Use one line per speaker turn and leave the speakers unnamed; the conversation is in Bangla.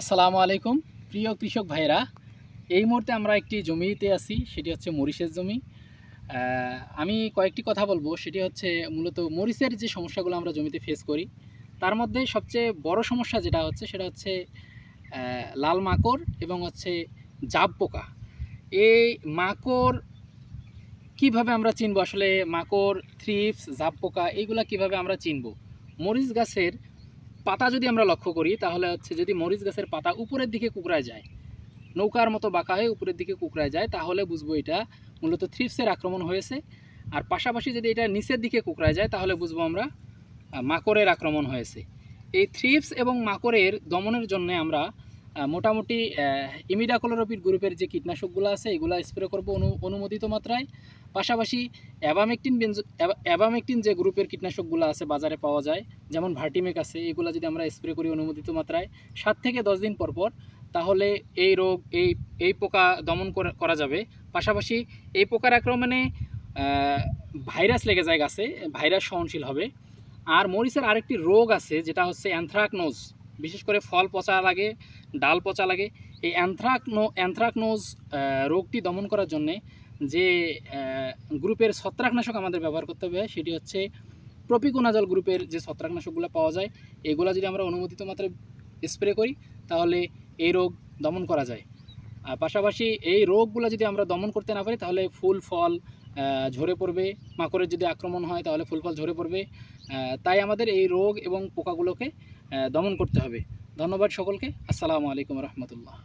আসসালামু আলাইকুম প্রিয় কৃষক ভাইরা। এই মুহূর্তে আমরা একটি জমিতে আছি, সেটি হচ্ছে মরিচের জমি। আমি কয়েকটি কথা বলবো, সেটি হচ্ছে মূলত মরিচের যে সমস্যাগুলো আমরা জমিতে ফেস করি তার মধ্যে সবচেয়ে বড় সমস্যা যেটা হচ্ছে সেটা হচ্ছে লাল মাকড় এবং হচ্ছে জাব পোকা। এই মাকড় কিভাবে আমরা চিনব, আসলে মাকড়, থ্রিপস, জাব পোকা এইগুলা কিভাবে আমরা চিনব? মরিচ গাছের পাতা যদি আমরা লক্ষ্য করি তাহলে হচ্ছে যদি মরিচ গাছের পাতা উপরের দিকে কুকড়ায় যায়, নৌকার মতো বাঁকা হয়ে উপরের দিকে কুকড়ায় যায়, তাহলে বুঝবো এটা মূলত থ্রিপসের আক্রমণ হয়েছে। আর পাশাপাশি যদি এটা নিচের দিকে কুকড়ায় যায় তাহলে বুঝবো আমরা মাকড়ের আক্রমণ হয়েছে। এই থ্রিপস এবং মাকড়ের দমনের জন্য আমরা মোটামুটি ইমিডাক্লোরপিড গ্রুপের যে কীটনাশকগুলো আছে এগুলো স্প্রে করব অনুমোদিত মাত্রায়। পাশাপাশি অ্যাবামেকটিন যে গ্রুপের কীটনাশকগুলো আছে বাজারে পাওয়া যায়, যেমন ভার্টিমেক আছে, এগুলো যদি আমরা স্প্রে করি অনুমোদিত মাত্রায় 7 থেকে 10 দিন পর পর, তাহলে এই রোগ এই পোকা দমন করা যাবে। পাশাপাশি এই পোকার আক্রমণে ভাইরাস লেগে যায় গাছে, ভাইরাস সহনশীল হবে। আর মরিচের আরেকটি রোগ আছে যেটা হচ্ছে অ্যানথ্রাকনোজ, বিশেষ করে ফল পচা লাগে, ডাল পচা লাগে। এই অ্যানথ্রাকনোজ রোগটি দমন করার জন্যে যে গ্রুপের ছত্রাকনাশক আমাদের ব্যবহার করতে হবে সেটি হচ্ছে প্রপিকোনাজল গ্রুপের যে ছত্রাকনাশকগুলো পাওয়া যায়, এগুলো যদি আমরা অনুমোদিত মাত্রায় স্প্রে করি তাহলে এই রোগ দমন করা যায়। আর পাশাপাশি এই রোগগুলো যদি আমরা দমন করতে না পারি তাহলে ফুল ফল ঝরে পড়বে, মাকড়ের যদি আক্রমণ হয় তাহলে ফুল ফল ঝরে পড়বে। তাই আমাদের এই রোগ এবং পোকাগুলোকে দমন করতে হবে। ধন্যবাদ সকলকে। আসসালামু আলাইকুম রহমতুল্লাহ।